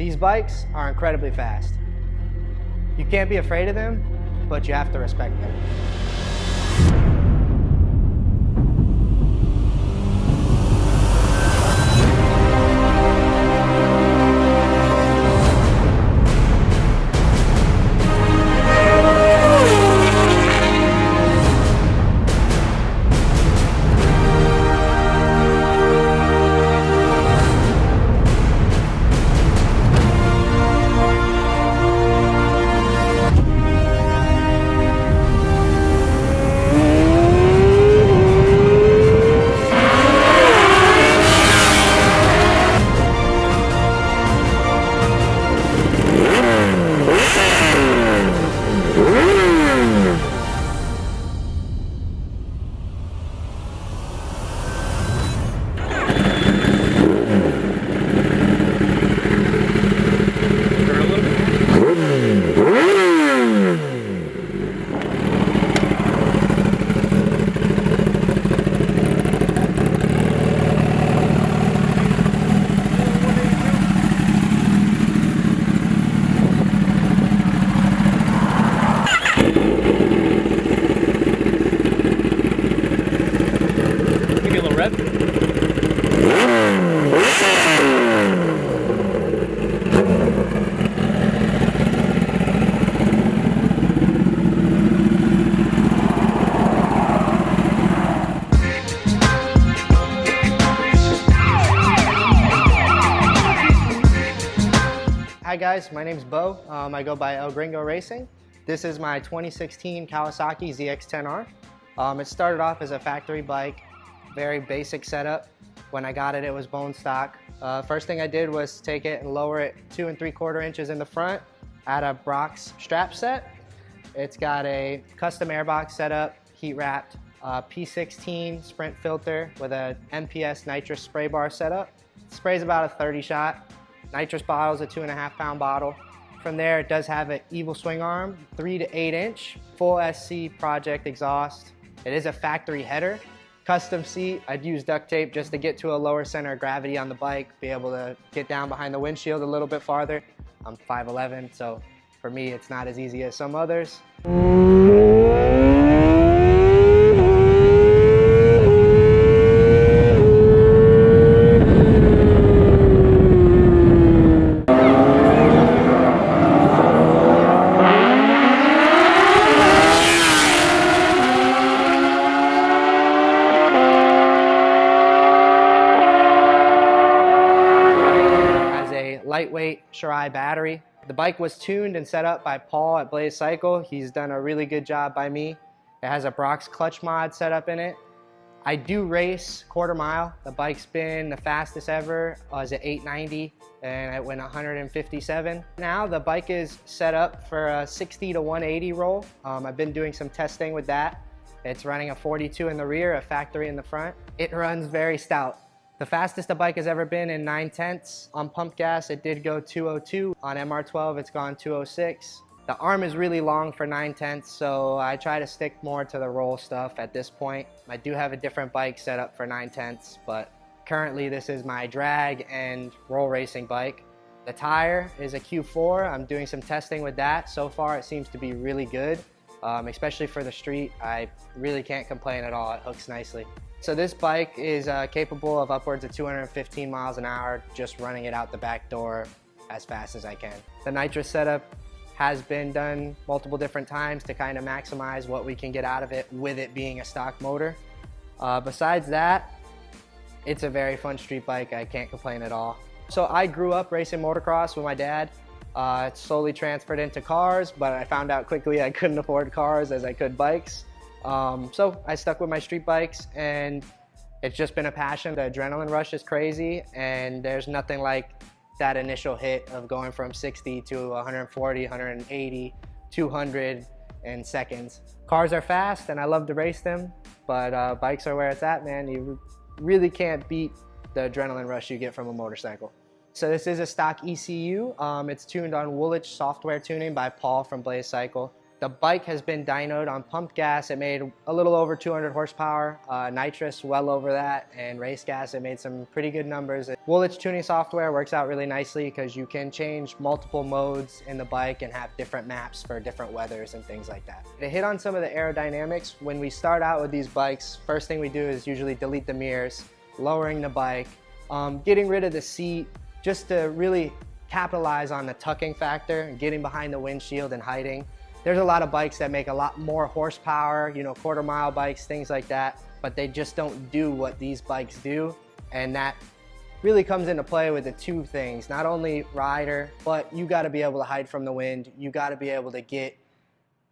These bikes are incredibly fast. You can't be afraid of them, but you have to respect them. Hi guys, my name's Bo. I go by Gringo Racing. This is my 2016 Kawasaki ZX-10R. It started off as a factory bike, very basic setup. When I got it, it was bone stock. First thing I did was take it and lower it 2 3/4 inches in the front, add a Brox strap set. It's got a custom airbox setup, heat wrapped, P16 Sprint filter with a MPS Nitrous spray bar setup. It sprays about a 30 shot. Nitrous bottle is a 2.5 pound bottle. From there, it does have an Evil swing arm, 3 to 8 inch, full SC project exhaust. It is a factory header. Custom seat, I'd use duct tape just to get to a lower center of gravity on the bike, be able to get down behind the windshield a little bit farther. I'm 5'11", so for me, it's not as easy as some others. Lightweight Shirai battery. The bike was tuned and set up by Paul at Blaze Cycle. He's done a really good job by me. It has a Brox clutch mod set up in it. I do race quarter mile. The bike's been the fastest ever. I was at 890 and I went 157. Now the bike is set up for a 60 to 180 roll. I've been doing some testing with that. It's running a 42 in the rear, a factory in the front. It runs very stout. The fastest the bike has ever been in 9/10. On pump gas, it did go 202. On MR12, it's gone 206. The arm is really long for 9/10, so I try to stick more to the roll stuff at this point. I do have a different bike set up for 9/10, but currently this is my drag and roll racing bike. The tire is a Q4. I'm doing some testing with that. So far, it seems to be really good, especially for the street. I really can't complain at all. It hooks nicely. So this bike is capable of upwards of 215 miles an hour, just running it out the back door as fast as I can. The Nitrous setup has been done multiple different times to kind of maximize what we can get out of it with it being a stock motor. Besides that, it's a very fun street bike. I can't complain at all. So I grew up racing motocross with my dad. It slowly transferred into cars, but I found out quickly I couldn't afford cars as I could bikes. So I stuck with my street bikes and it's just been a passion. The adrenaline rush is crazy and there's nothing like that initial hit of going from 60 to 140, 180, 200 in seconds. Cars are fast and I love to race them, but bikes are where it's at, man. You really can't beat the adrenaline rush you get from a motorcycle. So this is a stock ECU. It's tuned on Woolwich software tuning by Paul from Blaze Cycle. The bike has been dynoed on pumped gas. It made a little over 200 horsepower, nitrous well over that, and race gas, it made some pretty good numbers. Woolwich tuning software works out really nicely because you can change multiple modes in the bike and have different maps for different weathers and things like that. To hit on some of the aerodynamics, when we start out with these bikes, first thing we do is usually delete the mirrors, lowering the bike, getting rid of the seat, just to really capitalize on the tucking factor and getting behind the windshield and hiding. There's a lot of bikes that make a lot more horsepower, you know, quarter-mile bikes, things like that, but they just don't do what these bikes do, and that really comes into play with the two things. Not only rider, but you got to be able to hide from the wind. You got to be able to get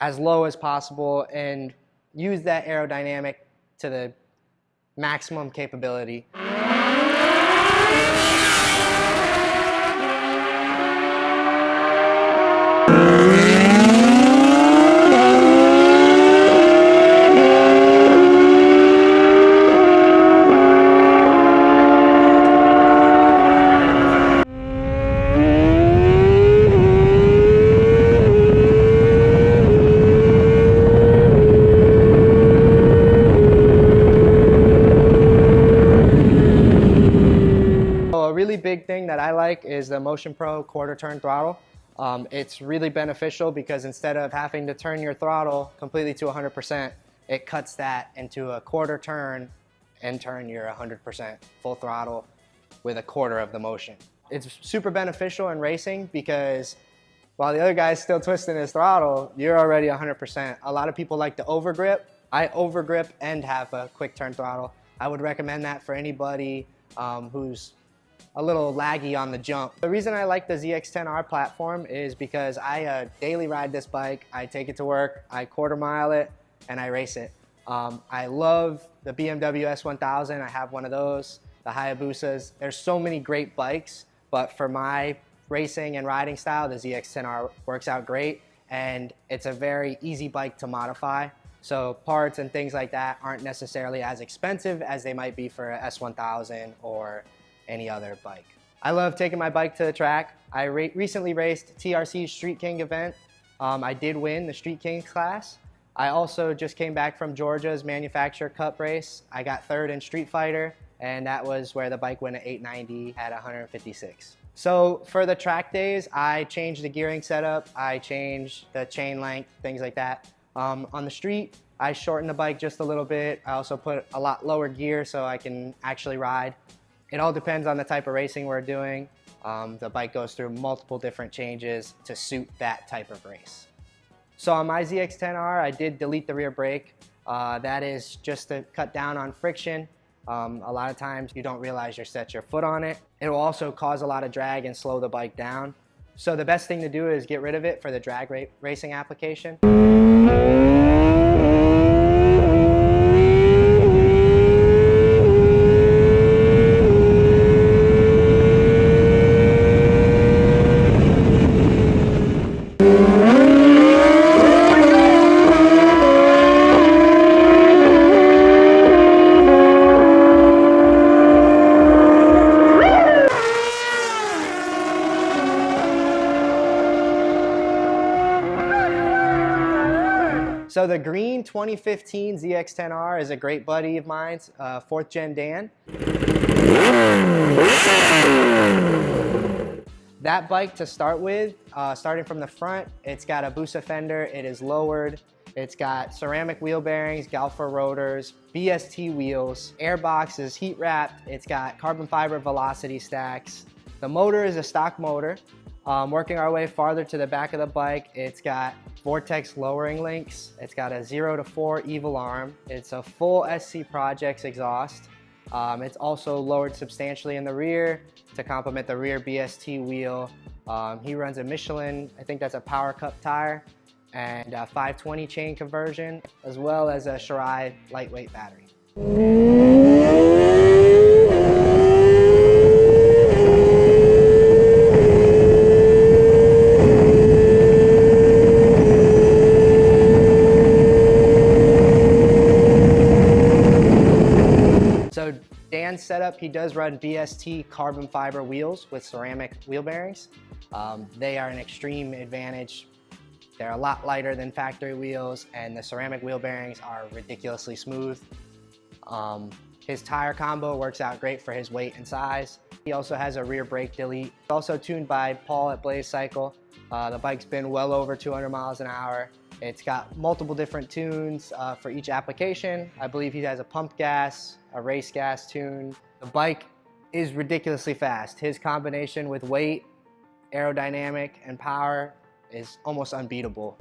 as low as possible and use that aerodynamic to the maximum capability. Big thing that I like is the Motion Pro quarter turn throttle. It's really beneficial because instead of having to turn your throttle completely to 100%, it cuts that into a quarter turn and turn your 100% full throttle with a quarter of the motion. It's super beneficial in racing because while the other guy's still twisting his throttle, you're already 100%. A lot of people like to overgrip. I overgrip and have a quick turn throttle. I would recommend that for anybody who's a little laggy on the jump. The reason I like the ZX-10R platform is because I daily ride this bike. I take it to work, I quarter mile it, and I race it. I love the BMW S1000. I have one of those, the Hayabusas. There's so many great bikes, but for my racing and riding style, the ZX-10R works out great, and it's a very easy bike to modify. So parts and things like that aren't necessarily as expensive as they might be for a S1000 or any other bike. I love taking my bike to the track. I recently raced TRC's Street King event. I did win the Street King class. I also just came back from Georgia's Manufacturer Cup race. I got third in Street Fighter, and that was where the bike went at 890 at 156. So for the track days, I changed the gearing setup, I changed the chain length, things like that. On the street, I shortened the bike just a little bit. I also put a lot lower gear so I can actually ride. It all depends on the type of racing we're doing. The bike goes through multiple different changes to suit that type of race. So on my ZX-10R, I did delete the rear brake. That is just to cut down on friction. A lot of times you don't realize you set your foot on it. It will also cause a lot of drag and slow the bike down. So the best thing to do is get rid of it for the drag racing application. So the green 2015 ZX-10R is a great buddy of mine, 4th Gen Dan. That bike to start with, starting from the front, it's got a Hayabusa fender, it is lowered, it's got ceramic wheel bearings, Galfa rotors, BST wheels, airbox is heat wrapped, it's got carbon fiber velocity stacks. The motor is a stock motor. Working our way farther to the back of the bike, it's got Vortex lowering links. It's got a 0 to 4 evil arm. It's a full SC Projects exhaust. It's also lowered substantially in the rear to complement the rear BST wheel. He runs a Michelin, I think that's a Power Cup tire, and a 520 chain conversion, as well as a Shirai lightweight battery. Dan's setup, he does run BST carbon fiber wheels with ceramic wheel bearings. They are an extreme advantage. They're a lot lighter than factory wheels, and the ceramic wheel bearings are ridiculously smooth. His tire combo works out great for his weight and size. He also has a rear brake delete. Also tuned by Paul at Blaze Cycle. The bike's been well over 200 miles an hour. It's got multiple different tunes for each application. I believe he has a pump gas, a race gas tune. The bike is ridiculously fast. His combination with weight, aerodynamic, and power is almost unbeatable.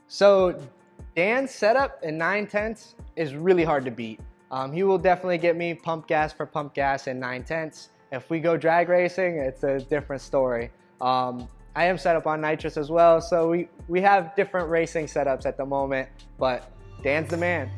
So Dan's setup in 9/10 is really hard to beat. He will definitely get me pump gas for pump gas in 9/10. If we go drag racing, it's a different story. I am set up on Nitrous as well, so we have different racing setups at the moment, but Dan's the man.